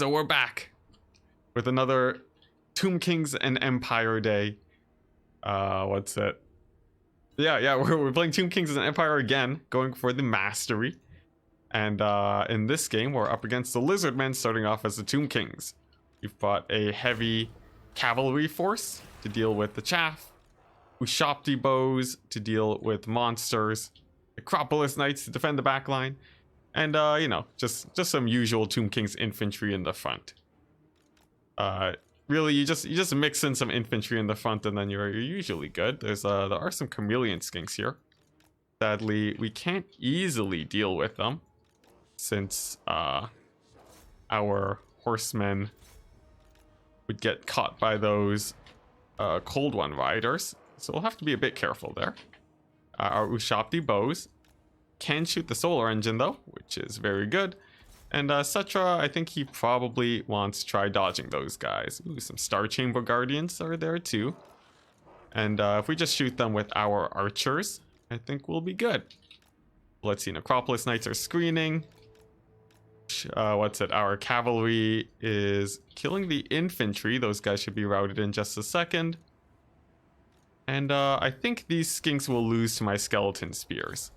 So we're back with another Tomb Kings and Empire Day. What's it? Yeah, we're playing Tomb Kings and Empire again, going for the mastery. And in this game, we're up against the Lizardmen, starting off as the Tomb Kings. We've brought a heavy cavalry force to deal with the chaff, Ushopti bows to deal with monsters, Acropolis Knights to defend the backline, and you know, just some usual Tomb Kings infantry in the front. Really, you just mix in some infantry in the front, and then you're usually good. There are some chameleon skinks here. Sadly, we can't easily deal with them since our horsemen would get caught by those cold one riders, so we'll have to be a bit careful there. Our Ushopti bows can shoot the solar engine though, which is very good. And Cetra, I think he probably wants to try dodging those guys. Ooh, some Star Chamber Guardians are there too. And if we just shoot them with our archers, I think we'll be good. Let's see, Acropolis Knights are screening. Our cavalry is killing the infantry. Those guys should be routed in just a second. And I think these skinks will lose to my skeleton spears.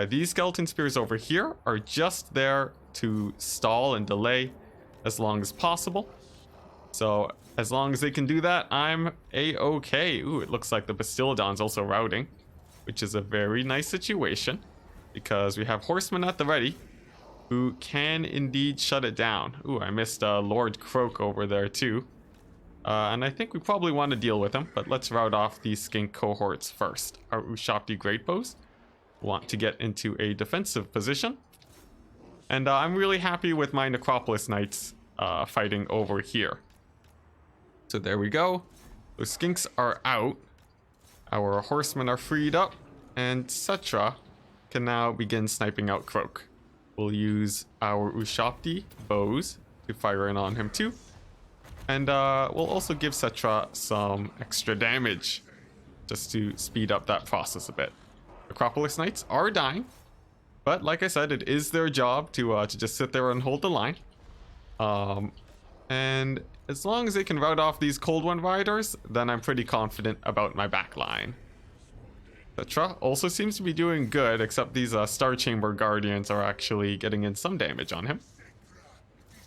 These skeleton spears over here are just there to stall and delay as long as possible. So as long as they can do that, I'm a-okay. Ooh, it looks like the Bastiladon's also routing, which is a very nice situation because we have horsemen at the ready who can indeed shut it down. Ooh, I missed Lord Croak over there too. And I think we probably want to deal with him, but let's rout off these skink cohorts first. Our Ushopti Greatbows want to get into a defensive position. And I'm really happy with my Necropolis Knights fighting over here. So there we go. Those skinks are out. Our horsemen are freed up. And Cetra can now begin sniping out Croak. We'll use our Ushopti bows to fire in on him too. And we'll also give Cetra some extra damage just to speed up that process a bit. Acropolis Knights are dying, but like I said, it is their job to just sit there and hold the line. And as long as they can rout off these Cold One Riders, then I'm pretty confident about my back line. Cetra also seems to be doing good, except these Star Chamber Guardians are actually getting in some damage on him.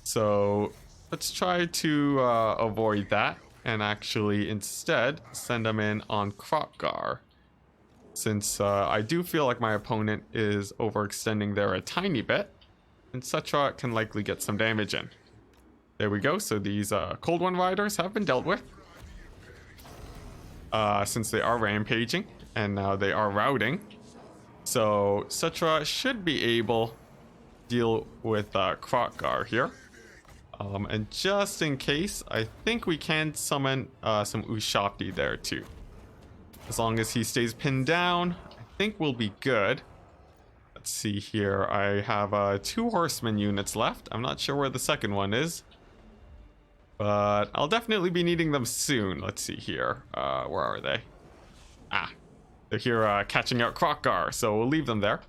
So let's try to avoid that and actually instead send them in on Krokgar. Since I do feel like my opponent is overextending there a tiny bit, and Cetra can likely get some damage in. There we go, so these Cold One Riders have been dealt with. Since they are rampaging, and now they are routing. So Cetra should be able to deal with Krokgar here. And just in case, I think we can summon some Ushopti there too. As long as he stays pinned down, I think we'll be good. Let's see here. I have 2 horseman units left. I'm not sure where the second one is, but I'll definitely be needing them soon. Let's see here. Where are they? They're here catching out Krokgar, so we'll leave them there.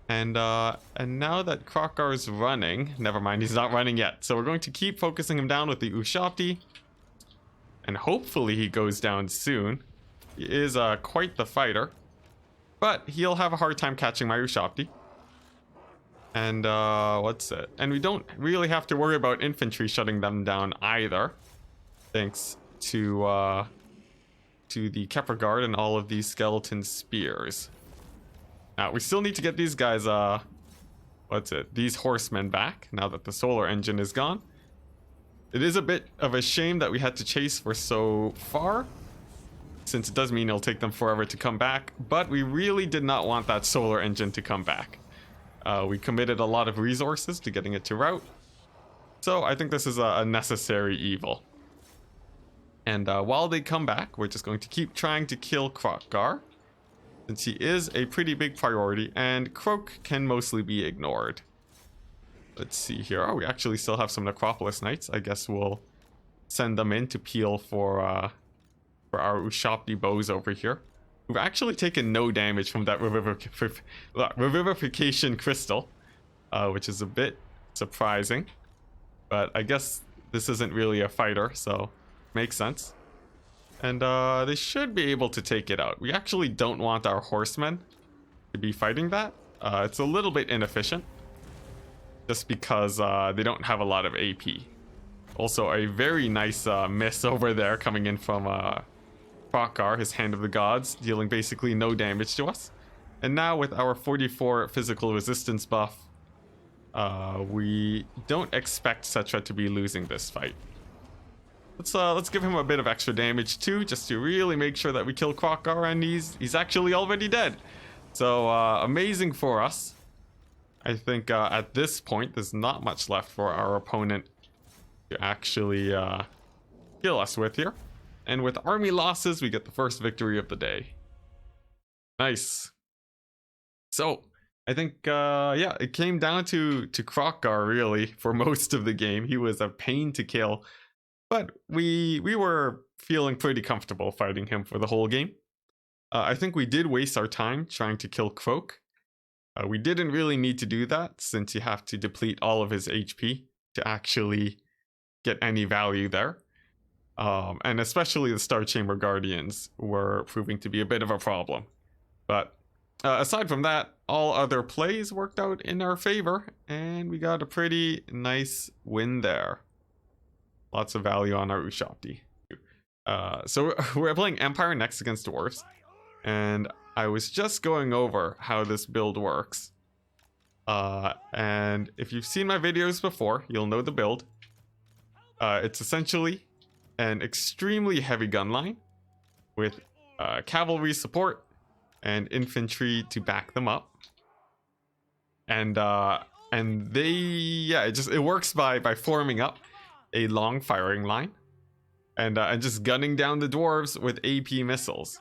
And now that Krokgar's running, never mind, he's not running yet. So we're going to keep focusing him down with the Ushopti, and hopefully he goes down soon. He is quite the fighter, but he'll have a hard time catching my Ushopti. And and we don't really have to worry about infantry shutting them down either, thanks to the Kepler Guard and all of these skeleton spears. Now we still need to get these guys these horsemen back now that the solar engine is gone. It is a bit of a shame that we had to chase for so far, since it does mean it'll take them forever to come back, but we really did not want that solar engine to come back. We committed a lot of resources to getting it to route, so I think this is a necessary evil. And while they come back, we're just going to keep trying to kill Krokgar, since he is a pretty big priority, and Croak can mostly be ignored. Let's see here. Oh, we actually still have some Necropolis Knights. I guess we'll send them in to peel for our Ushopti bows over here. We've actually taken no damage from that revivification crystal, which is a bit surprising. but I guess this isn't really a fighter, so makes sense. And they should be able to take it out. We actually don't want our horsemen to be fighting that. It's a little bit inefficient, just because they don't have a lot of AP. Also, a very nice miss over there coming in from Krokgar, his Hand of the Gods, dealing basically no damage to us. And now with our 44 physical resistance buff, we don't expect Cetra to be losing this fight. Let's give him a bit of extra damage too, just to really make sure that we kill Krokgar, and he's actually already dead. So amazing for us. I think at this point, there's not much left for our opponent to actually kill us with here. And with army losses, we get the first victory of the day. Nice. So I think, yeah, it came down to Krokgar really for most of the game. He was a pain to kill, but we were feeling pretty comfortable fighting him for the whole game. I think we did waste our time trying to kill Croak. We didn't really need to do that, since you have to deplete all of his HP to actually get any value there. And especially the Star Chamber Guardians were proving to be a bit of a problem. But aside from that, all other plays worked out in our favor, and we got a pretty nice win there. Lots of value on our Ushabti. So we're playing Empire next against Dwarves, and I was just going over how this build works. And if you've seen my videos before, you'll know the build. It's essentially an extremely heavy gun line with cavalry support and infantry to back them up. And they, yeah, it works by forming up a long firing line and just gunning down the dwarves with AP missiles.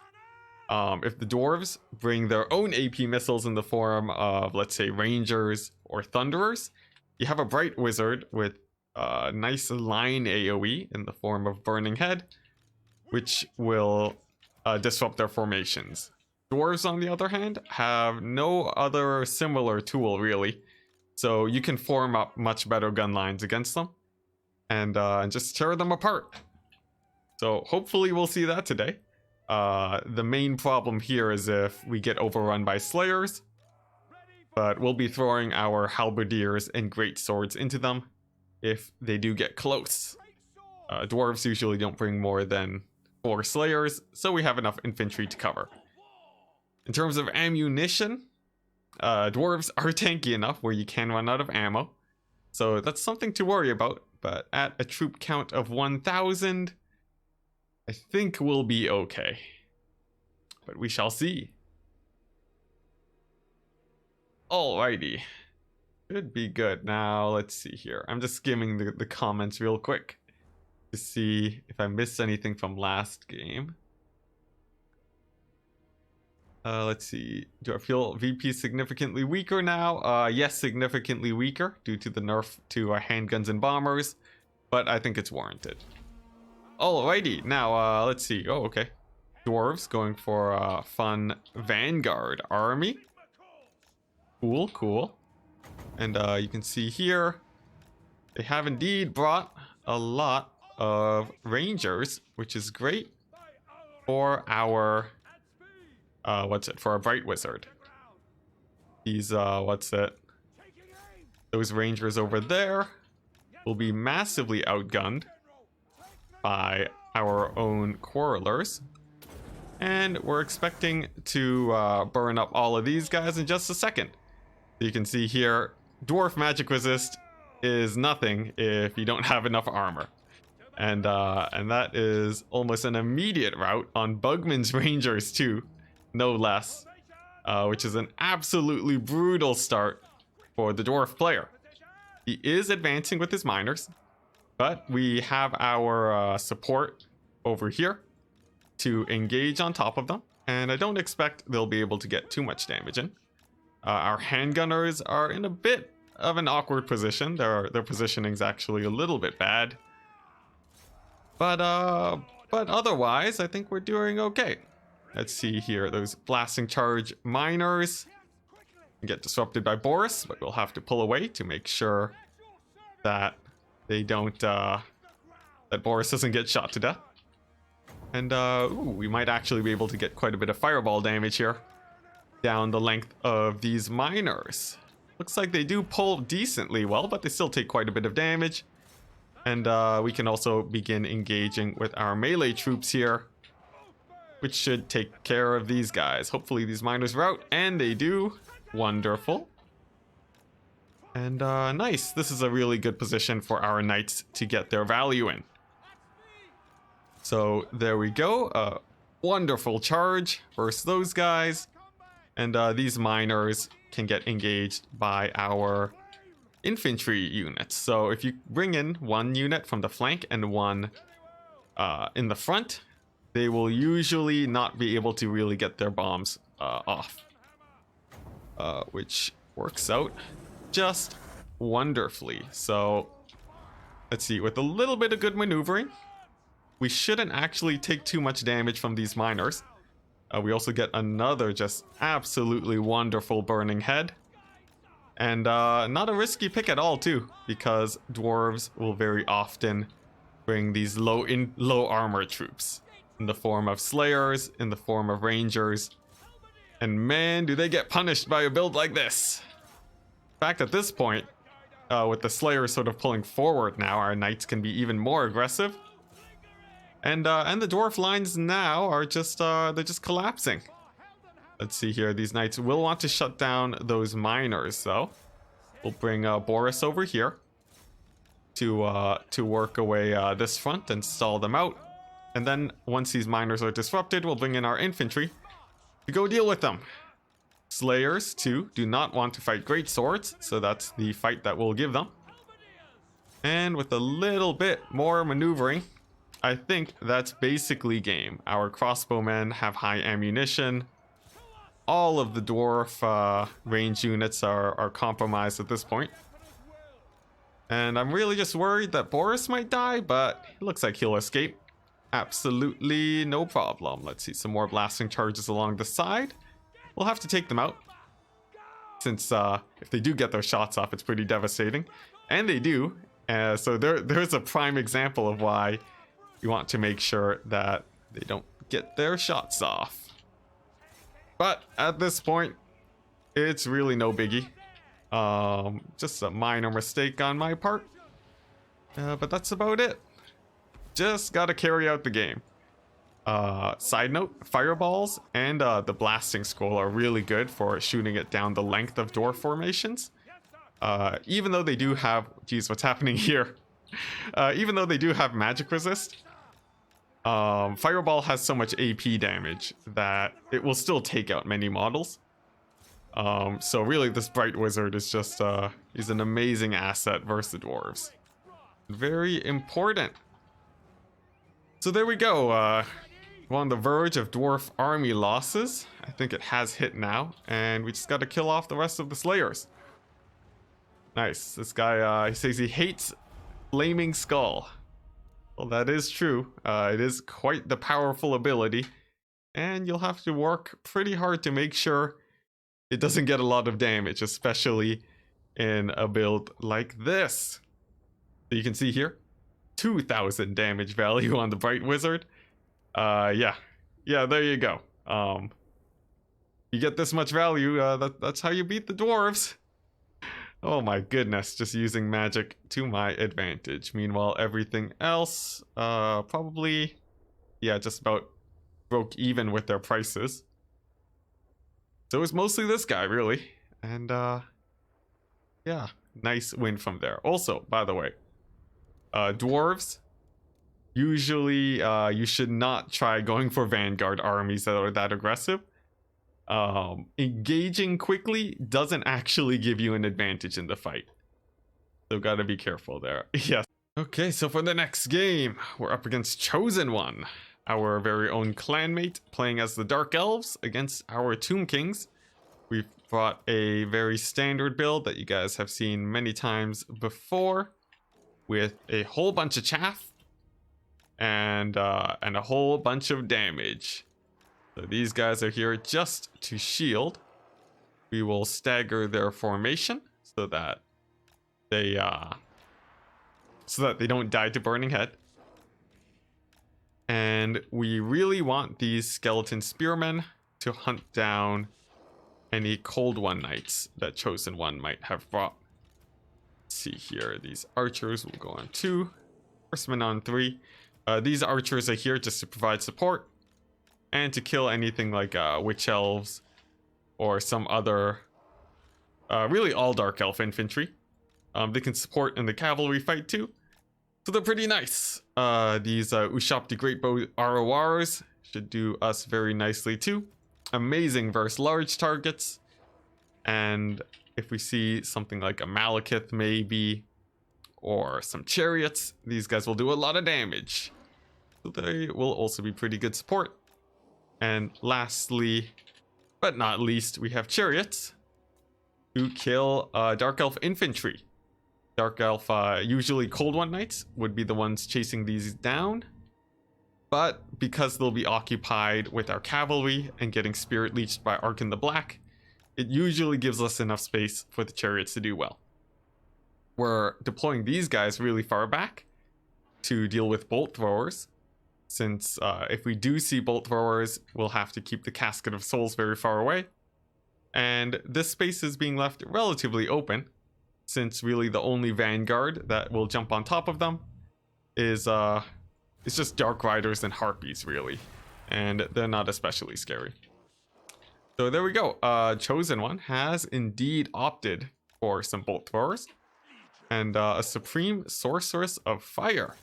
If the dwarves bring their own AP missiles in the form of, let's say, rangers or thunderers, you have a bright wizard with nice line AoE in the form of Burning Head, which will disrupt their formations. Dwarves, on the other hand, have no other similar tool, really. So you can form up much better gun lines against them and just tear them apart. So hopefully we'll see that today. The main problem here is if we get overrun by Slayers, but we'll be throwing our Halberdiers and Great Swords into them if they do get close. Dwarves usually don't bring more than 4 Slayers, so we have enough infantry to cover. In terms of ammunition, dwarves are tanky enough where you can run out of ammo, so that's something to worry about, but at a troop count of 1,000, I think we'll be okay. But we shall see. Alrighty. Should be good. Now, let's see here. I'm just skimming the comments real quick to see if I missed anything from last game. Let's see. Do I feel VP significantly weaker now? Yes, significantly weaker due to the nerf to handguns and bombers, but I think it's warranted. Alrighty, now let's see. Oh, okay. Dwarves going for a fun Vanguard army. Cool, cool. And you can see here, they have indeed brought a lot of Rangers, which is great for our, for our Bright Wizard. These, those Rangers over there will be massively outgunned by our own Quarrelers. And we're expecting to burn up all of these guys in just a second. You can see here, Dwarf Magic Resist is nothing if you don't have enough armor. And that is almost an immediate rout on Bugman's Rangers too, no less. Which is an absolutely brutal start for the Dwarf player. He is advancing with his miners, but we have our support over here to engage on top of them, and I don't expect they'll be able to get too much damage in. Our handgunners are in a bit of an awkward position. Their positioning's actually a little bit bad, but otherwise I think we're doing okay. Let's see here, those blasting charge miners get disrupted by Boris, but we'll have to pull away to make sure that they don't, that Boris doesn't get shot to death. And, ooh, we might actually be able to get quite a bit of fireball damage here down the length of these miners. Looks like they do pull decently well, but they still take quite a bit of damage. And we can also begin engaging with our melee troops here, which should take care of these guys. Hopefully these miners rout, and they do. Wonderful. And nice. This is a really good position for our knights to get their value in. So there we go. Wonderful charge versus those guys. And these miners can get engaged by our infantry units. So if you bring in one unit from the flank and one in the front, they will usually not be able to really get their bombs off. Which works out just wonderfully. So let's see, with a little bit of good maneuvering, we shouldn't actually take too much damage from these miners. We also get another just absolutely wonderful burning head. And not a risky pick at all too, because dwarves will very often bring these low armor troops in the form of slayers, in the form of rangers. And man, do they get punished by a build like this. In fact, at this point, with the slayers sort of pulling forward now, our knights can be even more aggressive. And the dwarf lines now are just they're just collapsing. Let's see here. These knights will want to shut down those miners, though. We'll bring Boris over here to work away this front and stall them out. And then once these miners are disrupted, we'll bring in our infantry to go deal with them. Slayers, too, do not want to fight great swords, so that's the fight that we'll give them. And with a little bit more maneuvering, I think that's basically game. Our crossbowmen have high ammunition. All of the dwarf range units are compromised at this point. And I'm really just worried that Boris might die, but it looks like he'll escape. Absolutely no problem. Let's see, some more blasting charges along the side. We'll have to take them out, since if they do get their shots off, it's pretty devastating. And they do. So there's a prime example of why you want to make sure that they don't get their shots off. But at this point, it's really no biggie. Just a minor mistake on my part. But that's about it. Just gotta carry out the game. Side note, fireballs and the blasting scroll are really good for shooting it down the length of dwarf formations. Even though they do have... Geez, what's happening here? Even though they do have magic resist, Fireball has so much AP damage that it will still take out many models. So really this Bright Wizard is just, he's an amazing asset versus the Dwarves. Very important. So there we go, we're on the verge of Dwarf army losses. I think it has hit now, and we just gotta kill off the rest of the Slayers. Nice, this guy, he says he hates Flaming Skull. Well, that is true. It is quite the powerful ability, and you'll have to work pretty hard to make sure it doesn't get a lot of damage, especially in a build like this. So you can see here, 2,000 damage value on the Bright Wizard. Yeah, there you go. You get this much value, that's how you beat the dwarves. Oh my goodness, just using magic to my advantage. Meanwhile, everything else, probably, yeah, just about broke even with their prices. So it was mostly this guy, really. And, yeah, nice win from there. Also, by the way, dwarves, usually, you should not try going for Vanguard armies that are that aggressive. Engaging quickly doesn't actually give you an advantage in the fight. So gotta be careful there. Yes. Okay, so for the next game, we're up against Chosen One, our very own clanmate, playing as the Dark Elves against our Tomb Kings. We've brought a very standard build that you guys have seen many times before, with a whole bunch of chaff and a whole bunch of damage. So these guys are here just to shield. We will stagger their formation so that they so that they don't die to Burning Head. And we really want these skeleton spearmen to hunt down any Cold One Knights that Chosen One might have brought. Let's see here, these archers will go on 2, horsemen on 3. These archers are here just to provide support and to kill anything like witch elves or some other, really all dark elf infantry. They can support in the cavalry fight too, so they're pretty nice. These Ushop the Greatbow Arawars should do us very nicely too. Amazing versus large targets. And if we see something like a Malekith maybe, or some chariots, these guys will do a lot of damage. So they will also be pretty good support. And lastly, but not least, we have chariots who kill Dark Elf infantry. Dark Elf, usually Cold One Knights, would be the ones chasing these down. But because they'll be occupied with our cavalry and getting Spirit Leeched by Ark in the Black, it usually gives us enough space for the chariots to do well. We're deploying these guys really far back to deal with bolt throwers, since if we do see bolt throwers, we'll have to keep the Casket of Souls very far away. And this space is being left relatively open, since really the only vanguard that will jump on top of them is it's just Dark Riders and Harpies, really. And they're not especially scary. So there we go. Chosen One has indeed opted for some bolt throwers and a Supreme Sorceress of Fire.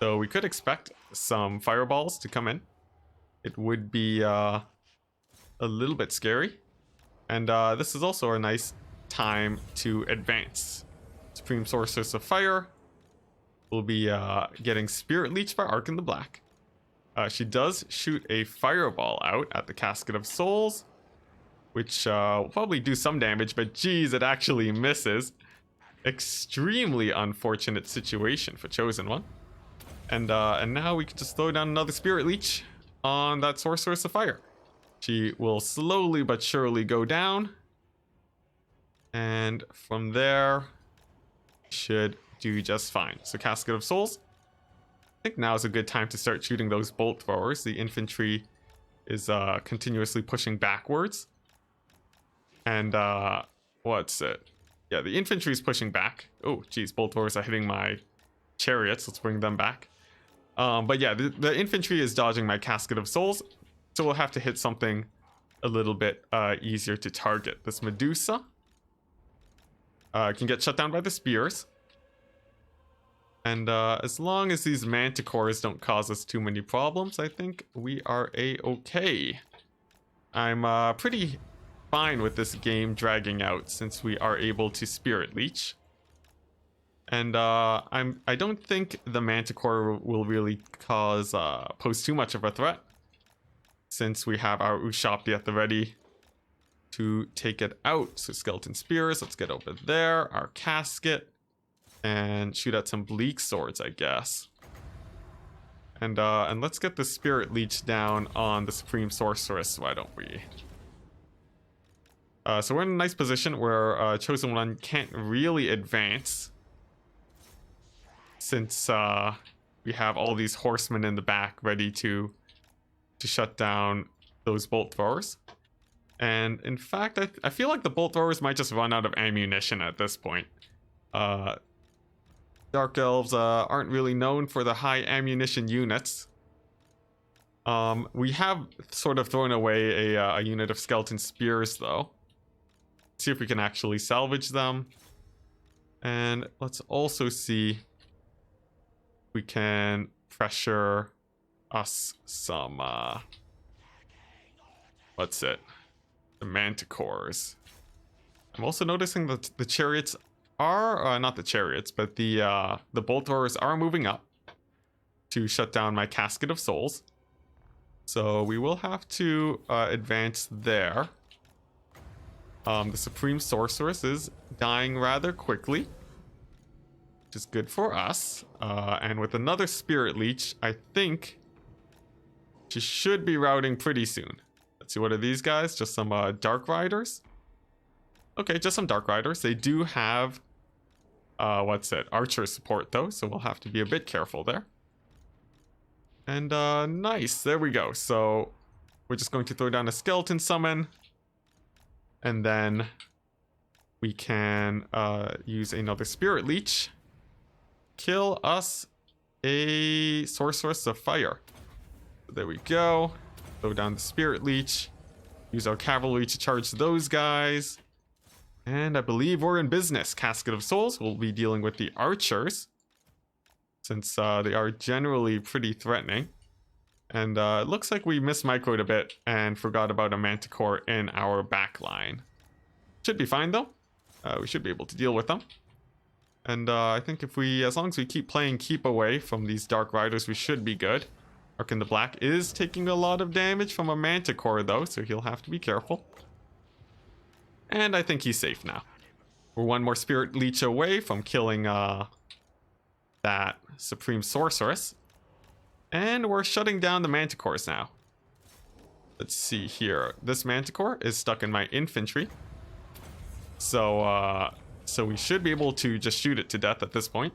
So we could expect some fireballs to come in. It would be a little bit scary. And this is also a nice time to advance. Supreme Sorceress of Fire will be getting Spirit Leeched by Ark in the Black. She does shoot a fireball out at the Casket of Souls, which will probably do some damage, but geez, it actually misses. Extremely unfortunate situation for Chosen One. And now we can just throw down another Spirit Leech on that Sorceress of Fire. She will slowly but surely go down. And from there, should do just fine. So Casket of Souls, I think now is a good time to start shooting those bolt throwers. The infantry is continuously pushing backwards. And what's it? Yeah, the infantry is pushing back. Oh, geez, bolt throwers are hitting my chariots. Let's bring them back. But yeah, the infantry is dodging my Casket of Souls. So we'll have to hit something a little bit easier to target. This Medusa can get shut down by the spears. And as long as these manticores don't cause us too many problems, I think we are a-okay. I'm pretty fine with this game dragging out since we are able to Spirit Leech. And I don't think the manticore will really pose too much of a threat, since we have our Ushabti at the ready to take it out. So Skeleton Spears, let's get over there. Our Casket. And shoot at some Bleak Swords, I guess. And let's get the Spirit Leech down on the Supreme Sorceress, why don't we? So we're in a nice position where Chosen One can't really advance, since we have all these horsemen in the back ready to shut down those bolt throwers. And in fact, I feel like the bolt throwers might just run out of ammunition at this point. Dark Elves aren't really known for the high ammunition units. We have sort of thrown away a unit of Skeleton Spears, though. See if we can actually salvage them. And let's also see if we can pressure us some, what's it? The manticores. I'm also noticing that the chariots are not the chariots, but the bolt throwers are moving up to shut down my Casket of Souls. So we will have to advance there. The Supreme Sorceress is dying rather quickly, which is good for us. And with another Spirit Leech, I think she should be routing pretty soon. Let's see, what are these guys? Just some Dark Riders? Okay, just some Dark Riders. They do have what's it, archer support though, so we'll have to be a bit careful there. And nice, there we go. So we're just going to throw down a skeleton summon, and then we can use another spirit leech, kill us a sorceress of fire. There we go. Throw down the spirit leech, use our cavalry to charge those guys, and I believe we're in business. Casket of Souls will be dealing with the archers, since they are generally pretty threatening. And it looks like we mismicroed a bit and forgot about a manticore in our backline. Should be fine though. We should be able to deal with them. And I think if we, as long as we keep playing keep away from these Dark Riders, we should be good. Arkin the Black is taking a lot of damage from a manticore though, so he'll have to be careful. And I think he's safe now. We're one more Spirit Leech away from killing that Supreme Sorceress. And we're shutting down the manticores now. Let's see here. This manticore is stuck in my infantry. So we should be able to just shoot it to death at this point.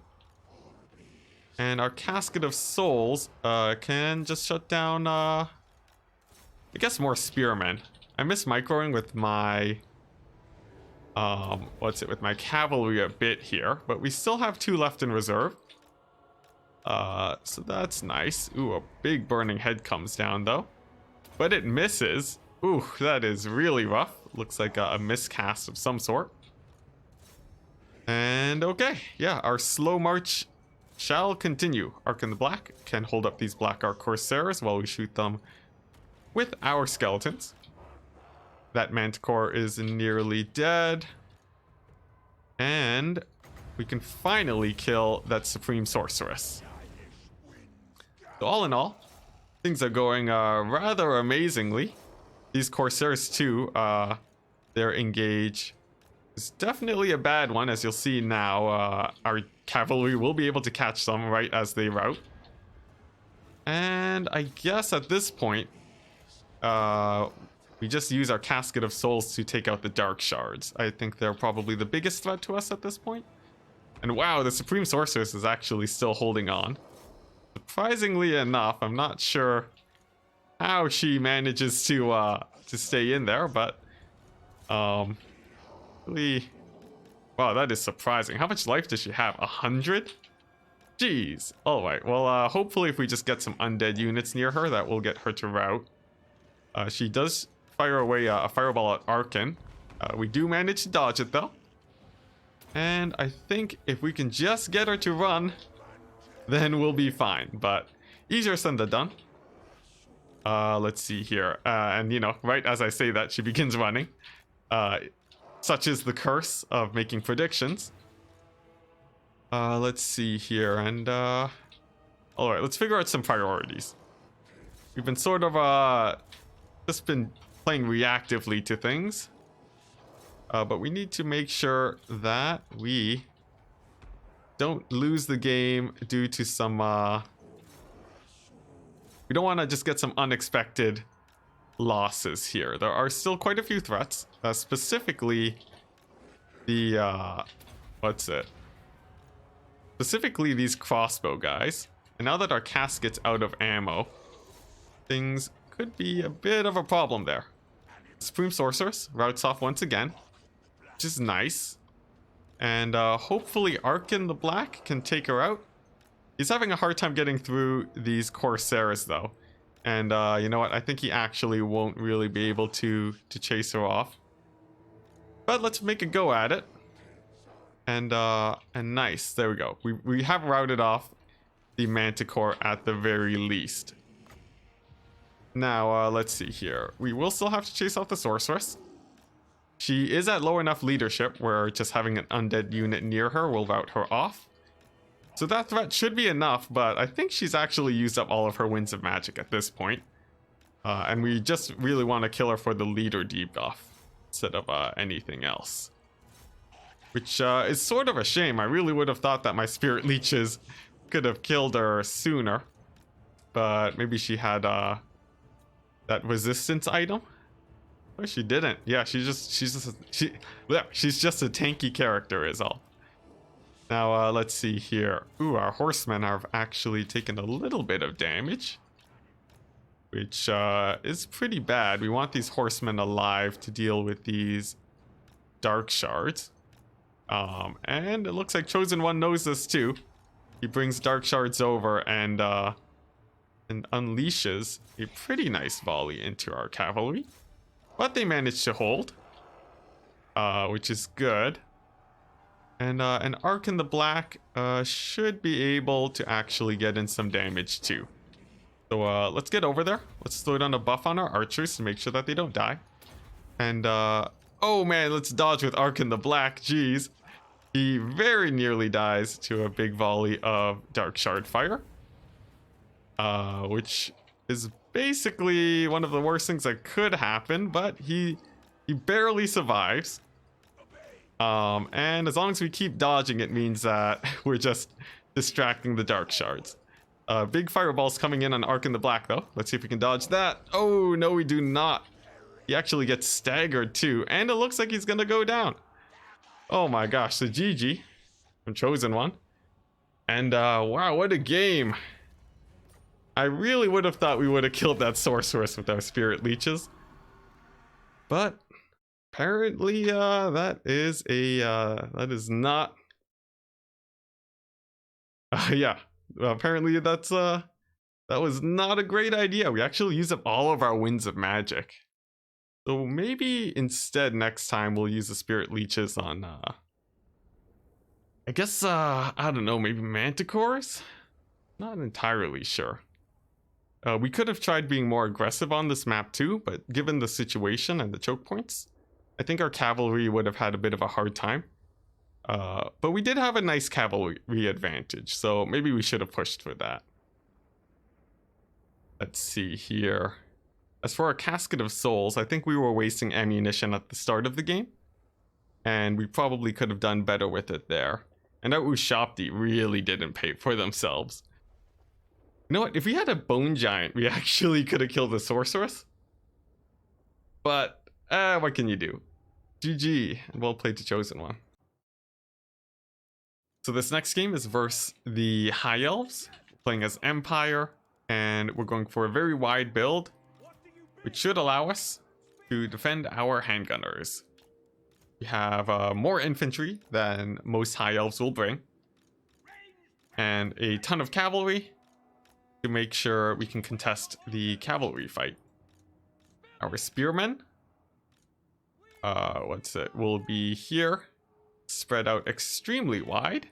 And our Casket of Souls can just shut down, I guess, more spearmen. I miss microing with my, with my cavalry a bit here, but we still have 2 left in reserve. So that's nice. Ooh, a big burning head comes down though, but it misses. Ooh, that is really rough. Looks like a miscast of some sort. And okay, yeah, our slow march shall continue. Arkin the Black can hold up these Black Ark Corsairs while we shoot them with our skeletons. That manticore is nearly dead. And we can finally kill that Supreme Sorceress. So all in all, things are going rather amazingly. These Corsairs too, their engage is definitely a bad one, as you'll see now. Our cavalry will be able to catch them right as they rout. And I guess at this point, we just use our Casket of Souls to take out the Dark Shards. I think they're probably the biggest threat to us at this point. And wow, the Supreme Sorceress is actually still holding on. Surprisingly enough, I'm not sure how she manages to stay in there, but really, wow, that is surprising. How much life does she have? 100? Jeez. All right. Well, hopefully, if we just get some undead units near her, that will get her to rout. She does fire away a fireball at Arkin. We do manage to dodge it though. And I think if we can just get her to run, then we'll be fine. But easier said than done. Let's see here. And you know, right as I say that, she begins running. Such is the curse of making predictions. Let's see here. And alright, let's figure out some priorities. We've been sort of just been playing reactively to things. But we need to make sure that we don't lose the game due to some we don't want to just get some unexpected losses here. There are still quite a few threats, specifically the specifically these crossbow guys. And now that our casket's out of ammo, things could be a bit of a problem there. Supreme Sorceress routes off once again, which is nice. And hopefully Arkin the Black can take her out. He's having a hard time getting through these Corsairs though. And you know what? I think he actually won't really be able to chase her off. But let's make a go at it. And nice. There we go. We have routed off the Manticore at the very least. Now, let's see here. We will still have to chase off the Sorceress. She is at low enough leadership where just having an undead unit near her will rout her off. So that threat should be enough, but I think she's actually used up all of her winds of magic at this point. And we just really want to kill her for the leader debuff instead of anything else. Which is sort of a shame. I really would have thought that my Spirit Leeches could have killed her sooner. But maybe she had that resistance item. Oh, she didn't. Yeah, she's just a tanky character is all. Now, let's see here. Ooh, our horsemen have actually taken a little bit of damage, which is pretty bad. We want these horsemen alive to deal with these dark shards. And it looks like Chosen One knows this too. He brings dark shards over and unleashes a pretty nice volley into our cavalry. But they managed to hold, which is good. And an Arc in the Black should be able to actually get in some damage too. So let's get over there. Let's throw down a buff on our archers to make sure that they don't die. And oh man, let's dodge with Arc in the Black. Jeez. He very nearly dies to a big volley of Dark Shard Fire. Which is basically one of the worst things that could happen, but he barely survives. And as long as we keep dodging, it means that we're just distracting the dark shards. Big fireballs coming in on Arc in the Black, though. Let's see if we can dodge that. Oh, no, we do not. He actually gets staggered, too. And it looks like he's going to go down. Oh, my gosh. So, GG from Chosen One. And, wow, what a game. I really would have thought we would have killed that sorceress with our spirit leeches. But apparently, that is not. Yeah, apparently that was not a great idea. We actually used up all of our winds of magic. So maybe instead next time we'll use the spirit leeches on. I guess I don't know, maybe manticores. Not entirely sure. We could have tried being more aggressive on this map too, but given the situation and the choke points, I think our cavalry would have had a bit of a hard time. But we did have a nice cavalry advantage, so maybe we should have pushed for that. Let's see here. As for our Casket of Souls, I think we were wasting ammunition at the start of the game, and we probably could have done better with it there. And our Ushabti really didn't pay for themselves. You know what? If we had a Bone Giant, we actually could have killed the Sorceress. But, what can you do? GG, and well played to Chosen One. So this next game is versus the High Elves, playing as Empire, and we're going for a very wide build, which should allow us to defend our handgunners. We have more infantry than most High Elves will bring, and a ton of cavalry to make sure we can contest the cavalry fight. Our spearmen, will be here, spread out extremely wide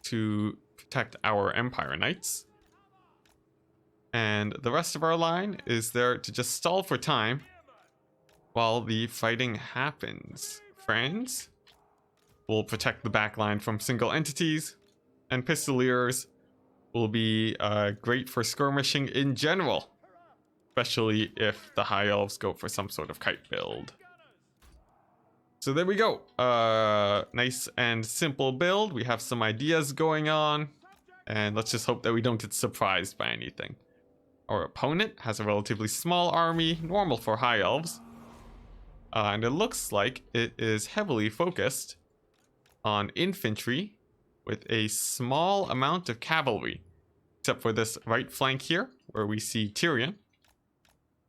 to protect our Empire Knights. And the rest of our line is there to just stall for time while the fighting happens. Friends will protect the back line from single entities, and Pistoliers will be great for skirmishing in general, especially if the High Elves go for some sort of kite build. So there we go. Nice and simple build. We have some ideas going on, and let's just hope that we don't get surprised by anything. Our opponent has a relatively small army, normal for High Elves, and it looks like it is heavily focused on infantry with a small amount of cavalry, except for this right flank here, where we see Turin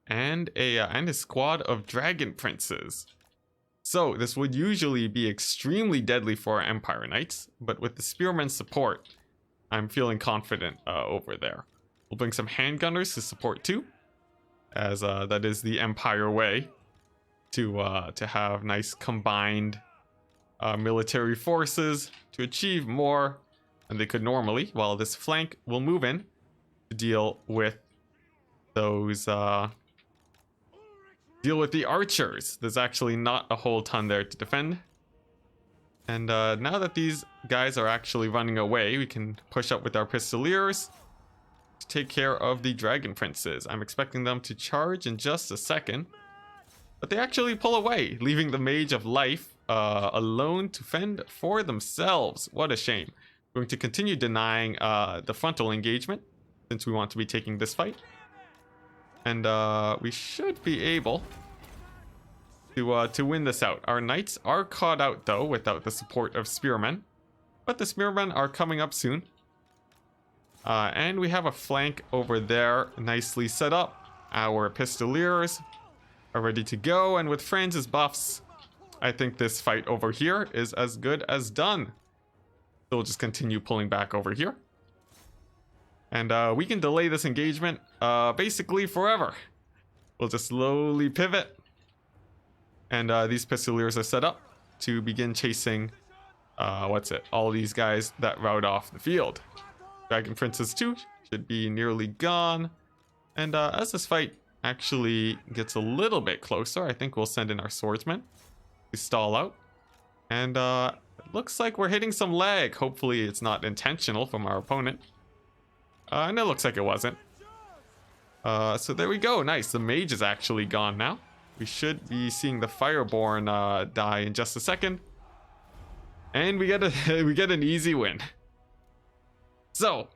and a squad of dragon princes. So this would usually be extremely deadly for our Empire Knights, but with the spearmen's support, I'm feeling confident over there. We'll bring some handgunners to support too, as that is the Empire way to have nice combined military forces to achieve more than they could normally, while this flank will move in to deal with those deal with the archers. There's actually not a whole ton there to defend. And now that these guys are actually running away, we can push up with our Pistoliers to take care of the dragon princes. I'm expecting them to charge in just a second, but they actually pull away, leaving the Mage of Life alone to fend for themselves. What a shame. We're going to continue denying the frontal engagement since we want to be taking this fight. And we should be able to win this out. Our knights are caught out though without the support of spearmen. But the spearmen are coming up soon. And we have a flank over there nicely set up. Our pistoliers are ready to go. And with Franz's buffs, I think this fight over here is as good as done. So we'll just continue pulling back over here. And we can delay this engagement basically forever. We'll just slowly pivot. And these pistoliers are set up to begin chasing, all these guys that route off the field. Dragon Princes 2 should be nearly gone. And as this fight actually gets a little bit closer, I think we'll send in our swordsmen to stall out. And it looks like we're hitting some lag. Hopefully it's not intentional from our opponent. And it looks like it wasn't. So there we go. Nice. The mage is actually gone now. We should be seeing the Fireborn die in just a second. And we get an easy win. So,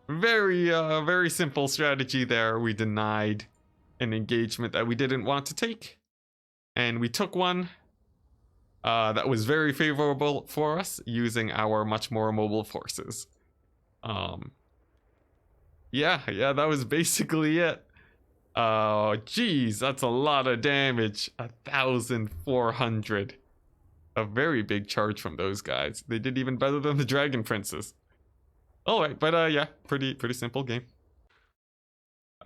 very simple strategy there. We denied an engagement that we didn't want to take. And we took one that was very favorable for us using our much more mobile forces. Yeah, that was basically it. Oh, geez, that's a lot of damage. 1,400. A very big charge from those guys. They did even better than the Dragon Princes. Alright, but yeah, pretty simple game.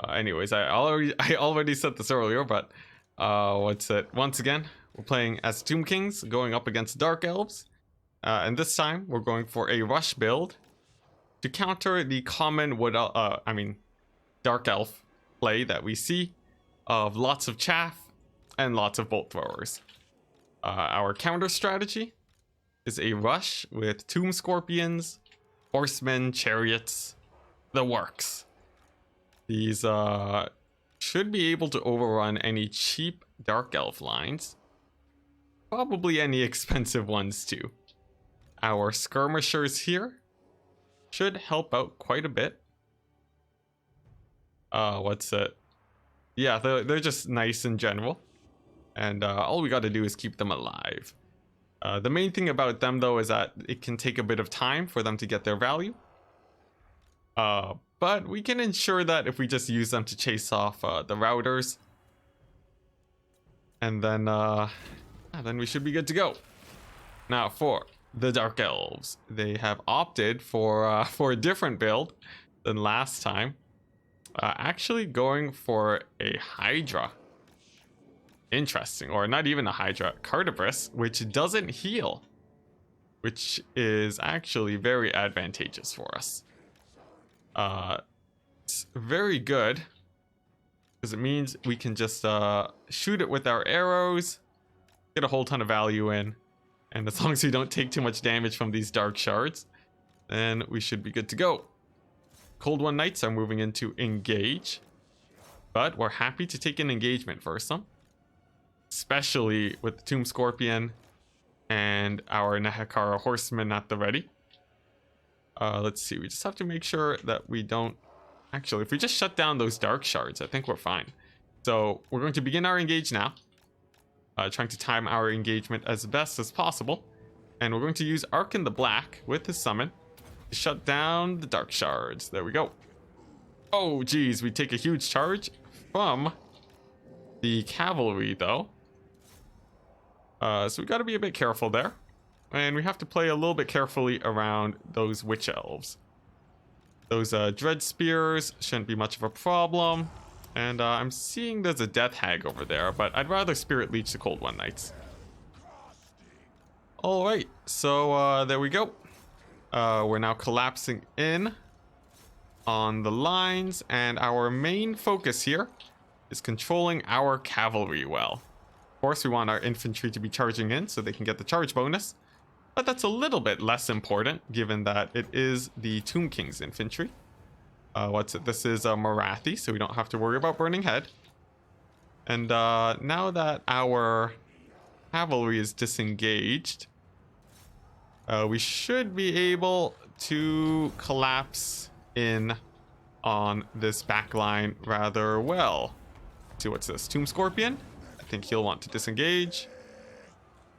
Anyways, I already said this earlier, but once again, we're playing as Tomb Kings, going up against Dark Elves. And this time, we're going for a rush build to counter the common Dark Elf play that we see of lots of chaff and lots of bolt throwers. Our counter strategy is a rush with Tomb Scorpions, Horsemen, Chariots, the works. These should be able to overrun any cheap Dark Elf lines. Probably any expensive ones too. Our skirmishers here should help out quite a bit. Yeah, they're just nice in general. And all we got to do is keep them alive. The main thing about them, though, is that it can take a bit of time for them to get their value. But we can ensure that if we just use them to chase off the routers. And then we should be good to go. Now, for the Dark Elves, they have opted for a different build than last time. Actually going for a Hydra. Interesting. Or not even a Hydra. Cardibrus, which doesn't heal. Which is actually very advantageous for us. It's very good. Because it means we can just shoot it with our arrows. Get a whole ton of value in. And as long as we don't take too much damage from these dark shards, then we should be good to go. Cold One Knights are moving into engage. But we're happy to take an engagement for some. Especially with the Tomb Scorpion and our Nehekara Horsemen at the ready. Let's see, we just have to make sure that we don't... Actually, if we just shut down those dark shards, I think we're fine. So we're going to begin our engage now. Trying to time our engagement as best as possible. And we're going to use Arkin the Black with his summon to shut down the dark shards. There we go. Oh, geez, we take a huge charge from the cavalry, though. So we got to be a bit careful there. And we have to play a little bit carefully around those witch elves. Those dread spears shouldn't be much of a problem. And I'm seeing there's a death hag over there, but I'd rather spirit leech the Cold One Knights. Alright, so there we go. We're now collapsing in on the lines, and our main focus here is controlling our cavalry well. Of course, we want our infantry to be charging in so they can get the charge bonus, but that's a little bit less important given that it is the Tomb King's infantry. This is a Marathi, so we don't have to worry about Burning Head. And now that our cavalry is disengaged, we should be able to collapse in on this backline rather well. Let's see, what's this? Tomb Scorpion? I think he'll want to disengage.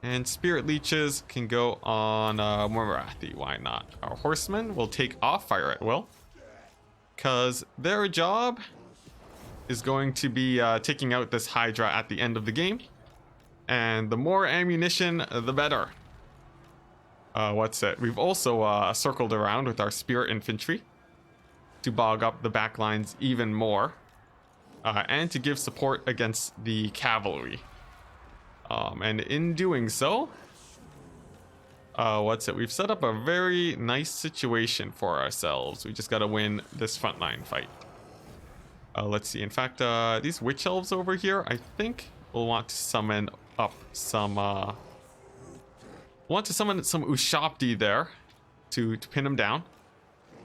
And Spirit Leeches can go on Morathi. Why not? Our Horsemen will take off Fire at Will, because their job is going to be taking out this Hydra at the end of the game. And the more ammunition, the better. What's it? We've also circled around with our Spirit Infantry to bog up the back lines even more. And to give support against the cavalry. And in doing so, what's it? We've set up a very nice situation for ourselves. We just got to win this frontline fight. Let's see. In fact, these witch elves over here, I think we'll want to summon up some. Want to summon some Ushabti there to pin them down.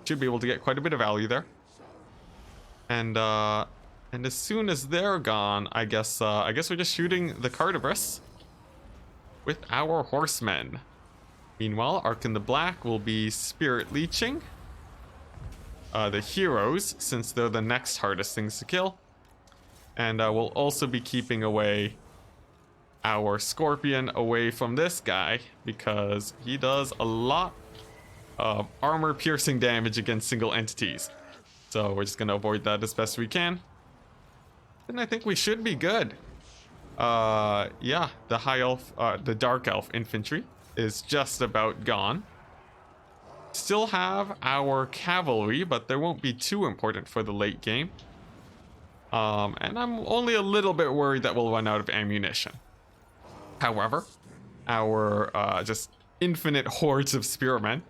Should be able to get quite a bit of value there. And as soon as they're gone, I guess we're just shooting the Carnivorous with our horsemen. Meanwhile, Arkan the Black will be spirit leeching the heroes, since they're the next hardest things to kill. And we'll also be keeping away our Scorpion away from this guy, because he does a lot of armor-piercing damage against single entities. So we're just going to avoid that as best we can. And I think we should be good. Yeah, the high elf, the dark elf infantry is just about gone. Still have our cavalry, but they won't be too important for the late game. And I'm only a little bit worried that we'll run out of ammunition. However, our just infinite hordes of spearmen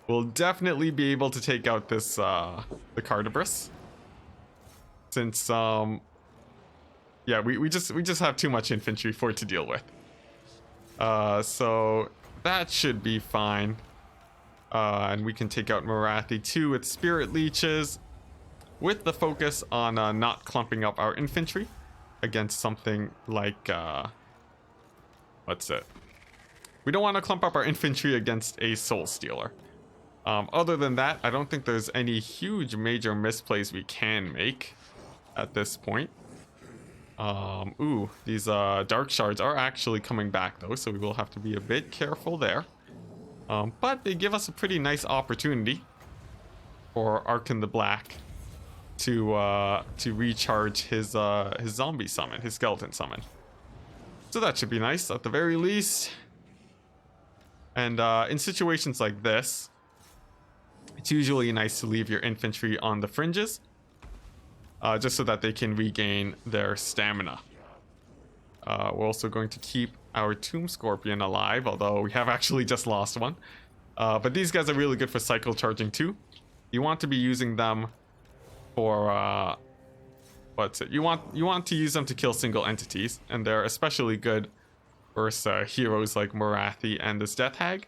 will definitely be able to take out this the Carnivorous. Since yeah, we just have too much infantry for it to deal with. So that should be fine. And we can take out Morathi too with Spirit Leeches, with the focus on not clumping up our infantry against something like what's it? We don't want to clump up our infantry against a Soul Stealer. Other than that, I don't think there's any huge major misplays we can make at this point. Ooh, these dark shards are actually coming back though, so we will have to be a bit careful there. But they give us a pretty nice opportunity for Arkan the Black to recharge his zombie summon, his skeleton summon. So that should be nice at the very least. And in situations like this, it's usually nice to leave your infantry on the fringes, just so that they can regain their stamina. We're also going to keep our Tomb Scorpion alive, although we have actually just lost one. But these guys are really good for cycle charging too. You want to be using them for what's it? You want to use them to kill single entities, and they're especially good versus heroes like Morathi and this Death Hag.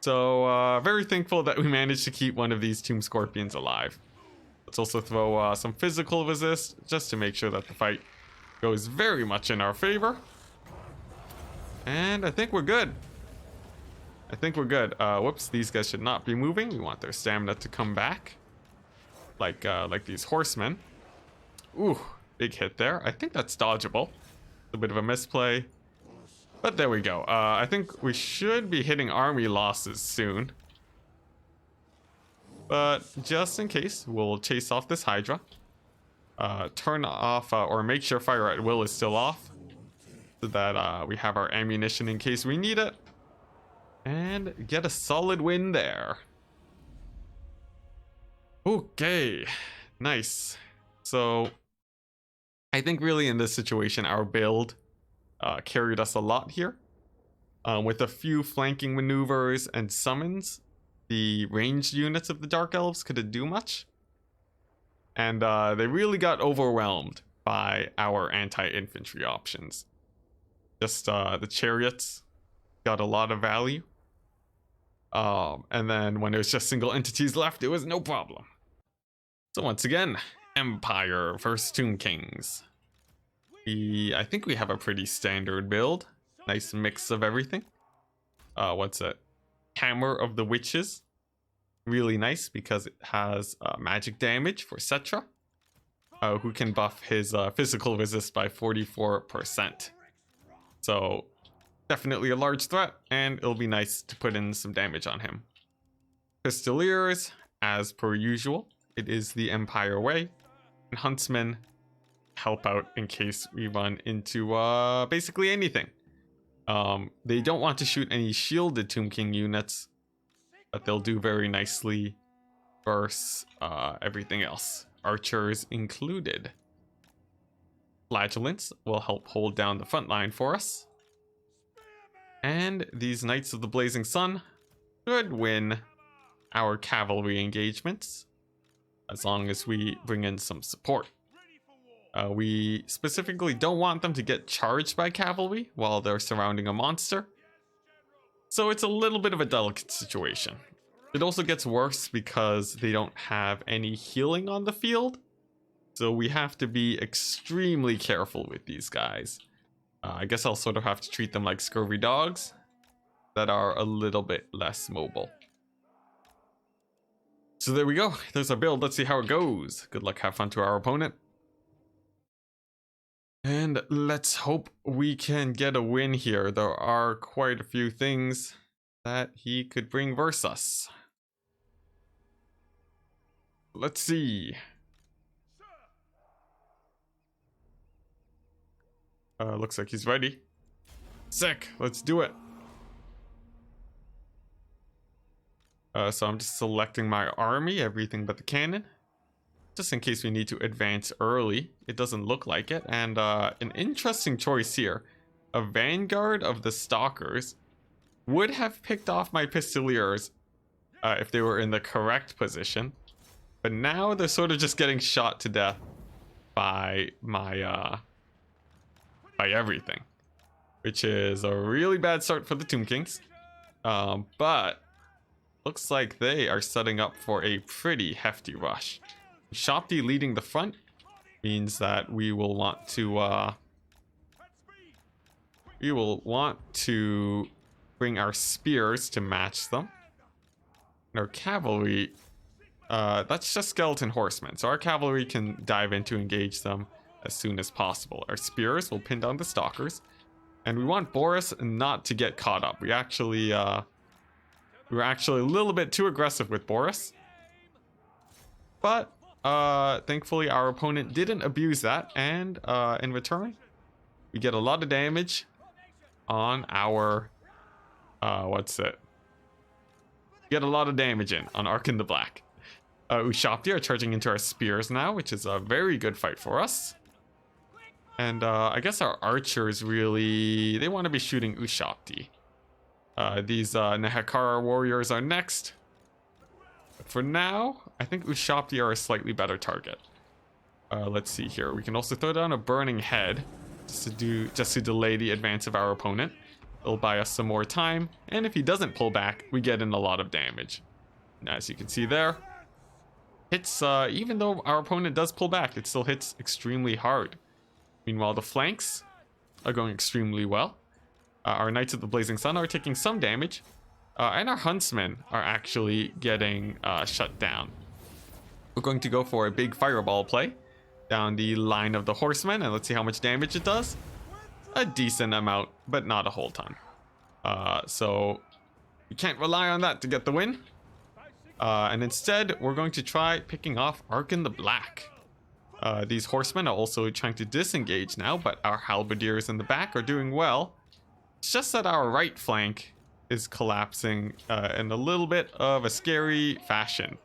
So very thankful that we managed to keep one of these Tomb Scorpions alive. Let's also throw some physical resist just to make sure that the fight goes very much in our favor. And I think we're good. Whoops, these guys should not be moving. We want their stamina to come back. Like these horsemen. Ooh, big hit there. I think that's dodgeable. A bit of a misplay. But there we go. I think we should be hitting army losses soon. But just in case, we'll chase off this Hydra. Turn off, or make sure Fire at Will is still off, so that we have our ammunition in case we need it. And get a solid win there. Okay, nice. So I think really in this situation, our build carried us a lot here. With a few flanking maneuvers and summons, the ranged units of the Dark Elves couldn't do much. And they really got overwhelmed by our anti-infantry options. Just the chariots got a lot of value. And then when there was just single entities left, it was no problem. So once again, Empire versus Tomb Kings. I think we have a pretty standard build. Nice mix of everything. What's it? Hammer of the Witches. Really nice because it has magic damage for Cetra, who can buff his physical resist by 44%. So definitely a large threat, and it'll be nice to put in some damage on him. Pistoliers, as per usual, it is the Empire way, and Huntsmen help out in case we run into basically anything. They don't want to shoot any shielded Tomb King units, but they'll do very nicely versus everything else, archers included. Flagellants will help hold down the front line for us. And these Knights of the Blazing Sun should win our cavalry engagements, as long as we bring in some support. We specifically don't want them to get charged by cavalry while they're surrounding a monster. So it's a little bit of a delicate situation. It also gets worse because they don't have any healing on the field. So we have to be extremely careful with these guys. I guess I'll sort of have to treat them like scurvy dogs that are a little bit less mobile. So there we go. There's our build. Let's see how it goes. Good luck, have fun to our opponent. And let's hope we can get a win here. There are quite a few things that he could bring versus us. Let's see. Looks like he's ready. Sick. Let's do it. So I'm just selecting my army, everything but the cannon, just in case we need to advance early. It doesn't look like it. And an interesting choice here. A vanguard of the stalkers would have picked off my pistoliers if they were in the correct position. But now they're sort of just getting shot to death by my by everything, which is a really bad start for the Tomb Kings. But looks like they are setting up for a pretty hefty rush. Shopti leading the front means that we will want to bring our spears to match them. And our cavalry, that's just skeleton horsemen, so our cavalry can dive in to engage them as soon as possible. Our spears will pin down the stalkers, and we want Boris not to get caught up. We were actually a little bit too aggressive with Boris, but thankfully our opponent didn't abuse that, and in return we get a lot of damage on our get a lot of damage in on Arkin the Black. Ushopti are charging into our spears now, which is a very good fight for us. And I guess our archers really, they want to be shooting Ushopti. These Nehekara warriors are next. But for now, I think Ushopti are a slightly better target. Let's see here. We can also throw down a burning head just to delay the advance of our opponent. It'll buy us some more time, and if he doesn't pull back, we get in a lot of damage. And as you can see there, hits, even though our opponent does pull back, it still hits extremely hard. Meanwhile, the flanks are going extremely well. Our Knights of the Blazing Sun are taking some damage, and our Huntsmen are actually getting shut down. We're going to go for a big fireball play down the line of the horsemen, and let's see how much damage it does. A decent amount, but not a whole ton. So we can't rely on that to get the win. And instead, we're going to try picking off Arkin the Black. These horsemen are also trying to disengage now, but our halberdiers in the back are doing well. It's just that our right flank is collapsing in a little bit of a scary fashion.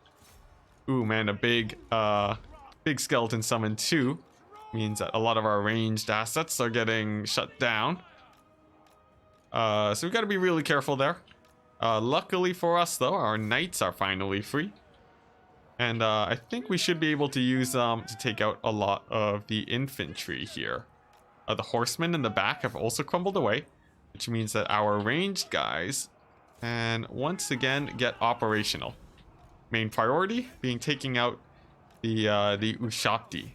Ooh, man, a big skeleton summon too means that a lot of our ranged assets are getting shut down. So we've got to be really careful there. Luckily for us, though, our knights are finally free. And I think we should be able to use them to take out a lot of the infantry here. The horsemen in the back have also crumbled away, which means that our ranged guys can once again get operational. Main priority being taking out the Ushopti.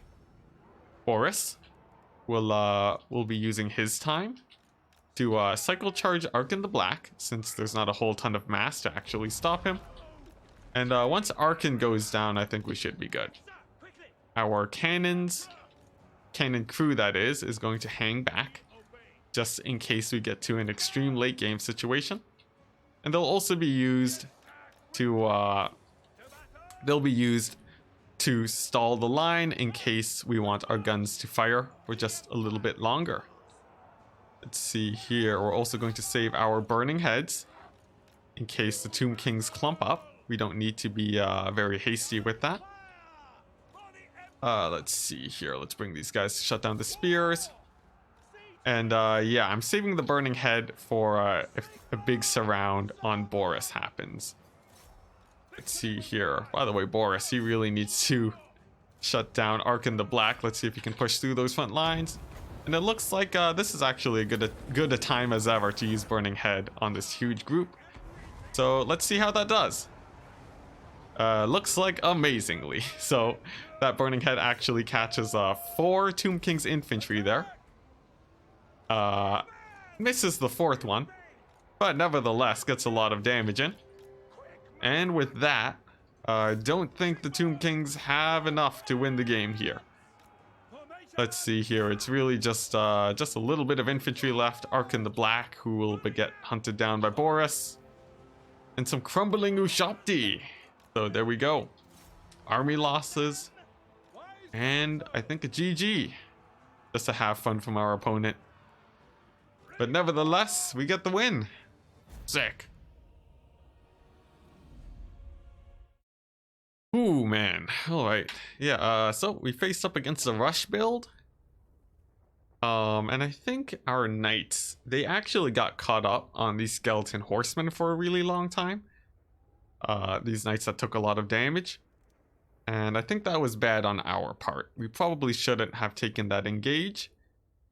Boris will be using his time to cycle charge Arkin the Black, since there's not a whole ton of mass to actually stop him. And once Arkin goes down, I think we should be good. Our cannon crew, that is going to hang back just in case we get to an extreme late game situation. And they'll also be used to stall the line in case we want our guns to fire for just a little bit longer. Let's see here. We're also going to save our burning heads in case the Tomb Kings clump up. We don't need to be very hasty with that. Let's see here. Let's bring these guys to shut down the spears. And yeah, I'm saving the burning head for if a big surround on Boris happens. Let's see here. By the way, Boris, he really needs to shut down Arkin the Black. Let's see if he can push through those front lines. And it looks like this is actually a good a time as ever to use Burning Head on this huge group. So let's see how that does. Looks like amazingly. So that Burning Head actually catches 4 Tomb King's infantry there. Misses the 4th one, but nevertheless gets a lot of damage in. And with that, I don't think the Tomb Kings have enough to win the game here. Let's see here. It's really just a little bit of infantry left. Arkin the Black, who will get hunted down by Boris. And some crumbling Ushabti. So there we go. Army losses. And I think a GG. Just to have fun from our opponent. But nevertheless, we get the win. Sick. Ooh, man. Alright. Yeah, so we faced up against a rush build. And I think our knights, they actually got caught up on these skeleton horsemen for a really long time. These knights that took a lot of damage. And I think that was bad on our part. We probably shouldn't have taken that engage,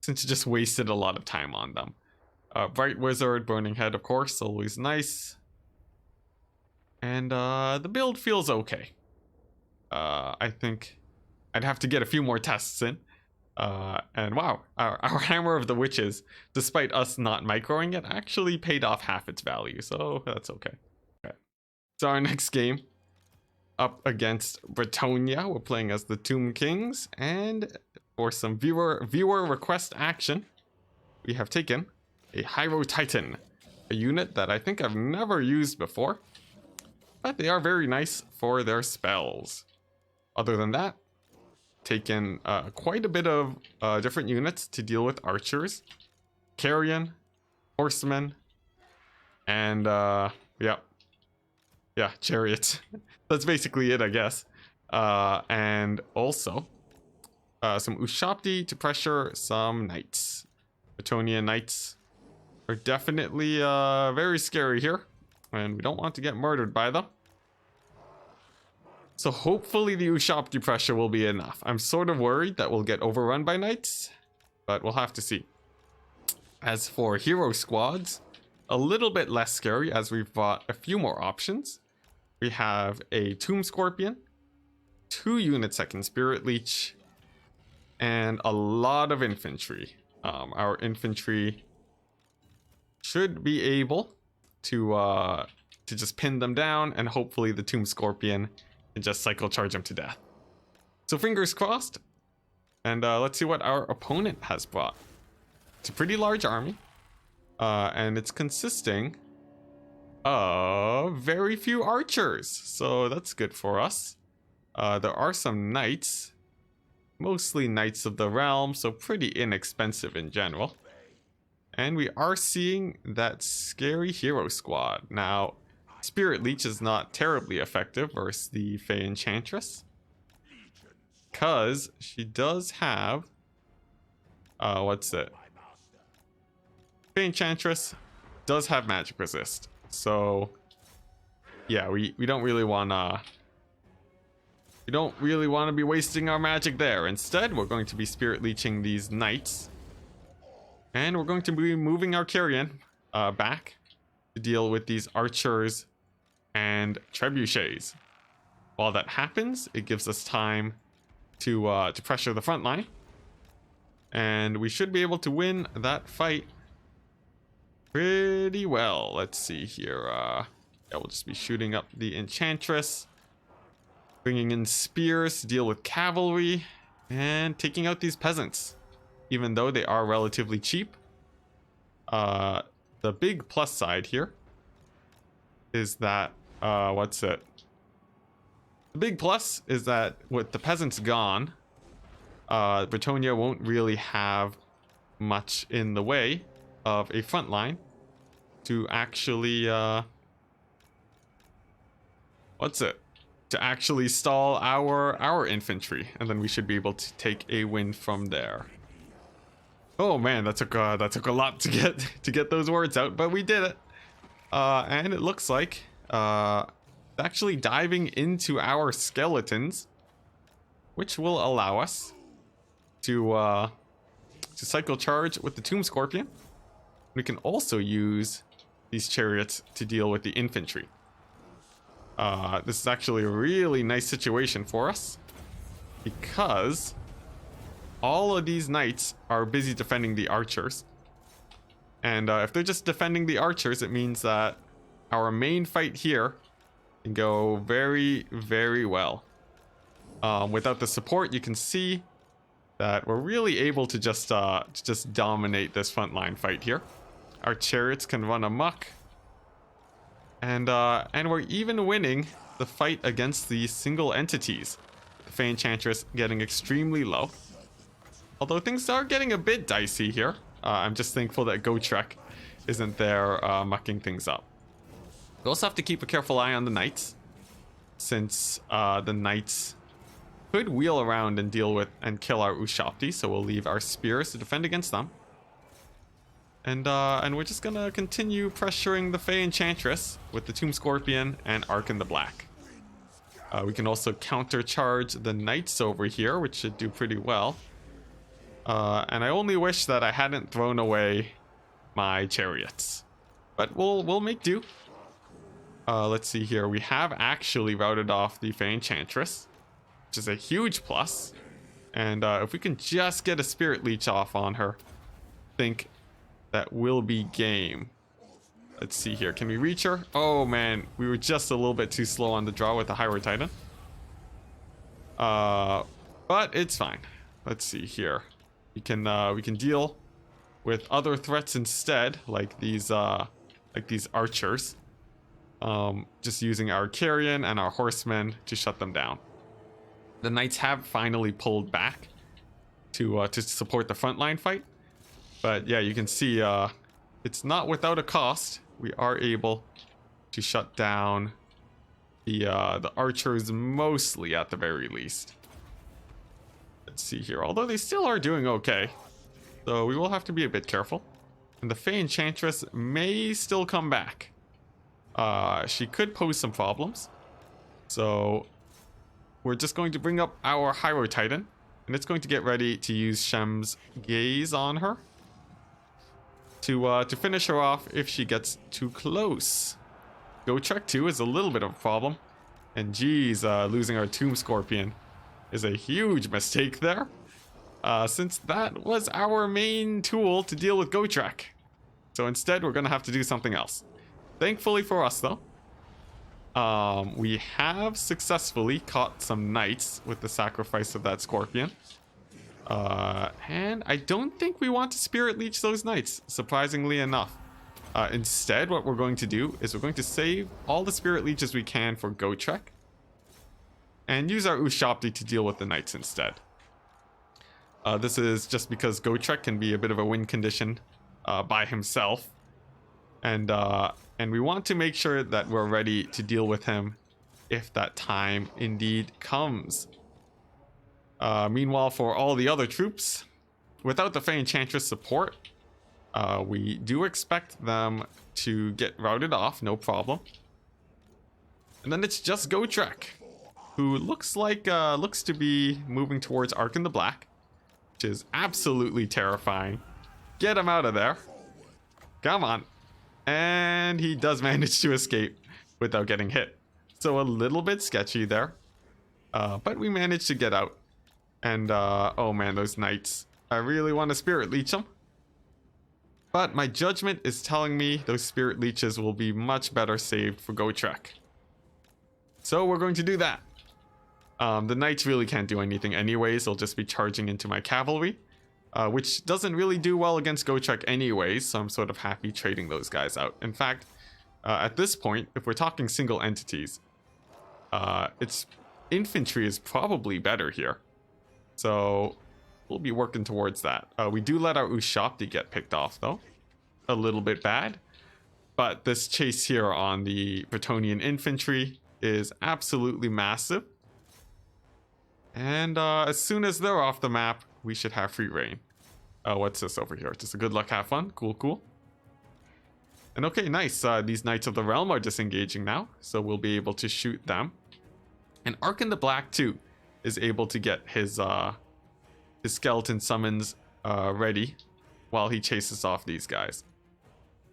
since it just wasted a lot of time on them. Bright Wizard, Burning Head, of course, always nice. And the build feels okay. I think I'd have to get a few more tests in. And wow, our Hammer of the Witches, despite us not microing it, actually paid off half its value, so that's okay. So our next game, up against Bretonia, we're playing as the Tomb Kings, and for some viewer request action, we have taken a Hyro Titan, a unit that I think I've never used before, but they are very nice for their spells. Other than that, taken quite a bit of different units to deal with archers, carrion, horsemen, and yeah, chariots. That's basically it, I guess. And also some Ushabti to pressure some knights. Bretonian knights are definitely very scary here, and we don't want to get murdered by them. So hopefully the Ushabti pressure will be enough. I'm sort of worried that we'll get overrun by knights, but we'll have to see. As for hero squads, a little bit less scary as we've bought a few more options. We have a Tomb Scorpion, 2 units that can Spirit Leech, and a lot of infantry. Our infantry should be able to just pin them down, and hopefully the Tomb Scorpion can just cycle charge them to death. So fingers crossed, and let's see what our opponent has brought. It's a pretty large army, and it's consisting of very few archers, so that's good for us. There are some knights, mostly Knights of the Realm, so pretty inexpensive in general. And we are seeing that scary hero squad. Now, Spirit Leech is not terribly effective versus the Fey Enchantress, because she does have what's it? Fey Enchantress does have magic resist. So yeah, we don't really wanna be wasting our magic there. Instead, we're going to be Spirit Leeching these knights, and we're going to be moving our carrion back to deal with these archers and trebuchets. While that happens, it gives us time to pressure the front line, and we should be able to win that fight pretty well. Let's see here. Yeah, we'll just be shooting up the Enchantress, bringing in spears to deal with cavalry, and taking out these peasants. Even though they are relatively cheap, The big plus side here is that, what's it? The big plus is that with the peasants gone, Bretonia won't really have much in the way of a front line to actually, what's it? To actually stall our infantry, and then we should be able to take a win from there. Oh man, that took a lot to get those words out, but we did it. And it looks like actually diving into our skeletons, which will allow us to cycle charge with the Tomb Scorpion. We can also use these chariots to deal with the infantry. This is actually a really nice situation for us because all of these knights are busy defending the archers. And if they're just defending the archers, it means that our main fight here can go very, very well. Without the support, you can see that we're really able to just dominate this frontline fight here. Our chariots can run amok. And we're even winning the fight against the single entities. The Fey Enchantress getting extremely low. Although things are getting a bit dicey here. I'm just thankful that Gotrek isn't there mucking things up. We also have to keep a careful eye on the knights, since the knights could wheel around and deal with and kill our Ushapti, so we'll leave our spears to defend against them. And we're just gonna continue pressuring the Fey Enchantress with the Tomb Scorpion and Arc in the Black. We can also countercharge the knights over here, which should do pretty well. And I only wish that I hadn't thrown away my chariots, but we'll make do. Let's see here. We have actually routed off the Fey Enchantress, which is a huge plus. And if we can just get a Spirit Leech off on her, I think that will be game. Let's see here. Can we reach her? Oh man, we were just a little bit too slow on the draw with the Hyrule Titan. But it's fine. Let's see here. We can deal with other threats instead, like these archers. Just using our carrion and our horsemen to shut them down. The knights have finally pulled back to support the frontline fight. But yeah, you can see it's not without a cost. We are able to shut down the archers mostly, at the very least. Let's see here. Although they still are doing okay, so we will have to be a bit careful. And the Fey Enchantress may still come back. She could pose some problems. So we're just going to bring up our Hyrule Titan, and it's going to get ready to use Shem's Gaze on her to finish her off if she gets too close. Gotrek 2 is a little bit of a problem, and geez, losing our Tomb Scorpion is a huge mistake there, since that was our main tool to deal with Gotrek. So instead, we're gonna have to do something else. Thankfully for us, though, we have successfully caught some knights with the sacrifice of that scorpion. And I don't think we want to Spirit Leech those knights, surprisingly enough. Instead, what we're going to do is we're going to save all the Spirit Leeches we can for Gotrek, and use our Ushapti to deal with the knights instead. This is just because Gotrek can be a bit of a win condition by himself. And we want to make sure that we're ready to deal with him if that time indeed comes. Meanwhile, for all the other troops, without the Fey Enchantress support, we do expect them to get routed off, no problem. And then it's just Gotrek, who looks to be moving towards Arc in the Black, which is absolutely terrifying. Get him out of there. Come on. And he does manage to escape without getting hit. So a little bit sketchy there. But we managed to get out. And oh man, those knights. I really want to Spirit Leech them. But my judgment is telling me those Spirit Leeches will be much better saved for Gotrek. So we're going to do that. The knights really can't do anything anyways. They'll just be charging into my cavalry. which doesn't really do well against Gotrek anyways, so I'm sort of happy trading those guys out. In fact, at this point, if we're talking single entities, its infantry is probably better here. So we'll be working towards that. We do let our Ushopti get picked off, though. A little bit bad. But this chase here on the Bretonnian infantry is absolutely massive. And as soon as they're off the map, we should have free reign. What's this over here? Just a good luck, have fun. Cool, cool. And okay, nice. These Knights of the Realm are disengaging now, so we'll be able to shoot them. And Arkin the Black, too, is able to get his skeleton summons ready while he chases off these guys.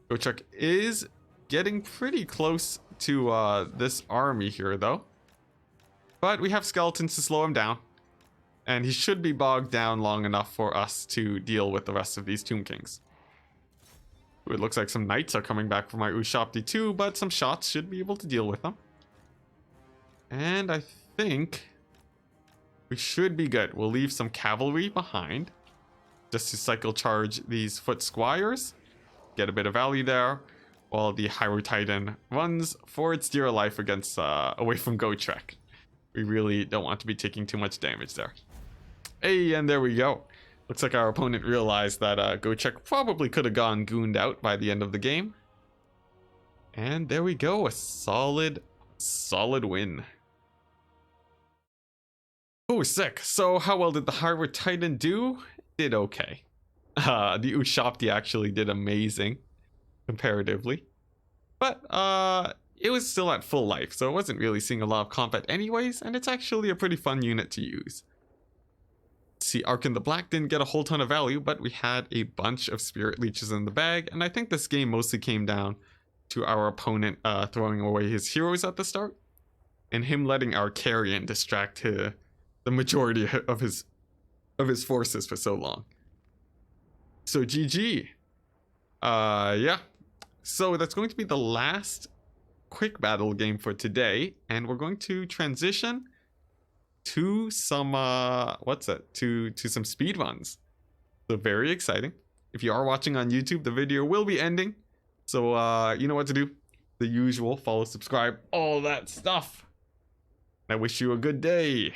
Gotrek is getting pretty close to this army here, though. But we have skeletons to slow him down. And he should be bogged down long enough for us to deal with the rest of these Tomb Kings. It looks like some knights are coming back from my Ushopti too, but some shots should be able to deal with them. And I think we should be good. We'll leave some cavalry behind just to cycle charge these foot squires. Get a bit of value there while the Hyrule Titan runs for its dear life against away from Gotrek. We really don't want to be taking too much damage there. Hey, and there we go. Looks like our opponent realized that Gotrek probably could have gone gooned out by the end of the game. And there we go, a solid win. Oh, sick. So how well did the Hyrule Titan do? Did okay. The Ushopti actually did amazing, comparatively. But it was still at full life, so it wasn't really seeing a lot of combat anyways, and it's actually a pretty fun unit to use. See, Arkin the Black didn't get a whole ton of value, but we had a bunch of Spirit Leeches in the bag, and I think this game mostly came down to our opponent throwing away his heroes at the start, and him letting our carrion distract the majority of his forces for so long. So GG. Yeah. So that's going to be the last quick battle game for today, and we're going to transition to some to some speed runs. So very exciting. If you are watching on YouTube, the video will be ending. So you know what to do. The usual, follow, subscribe, all that stuff. I wish you a good day.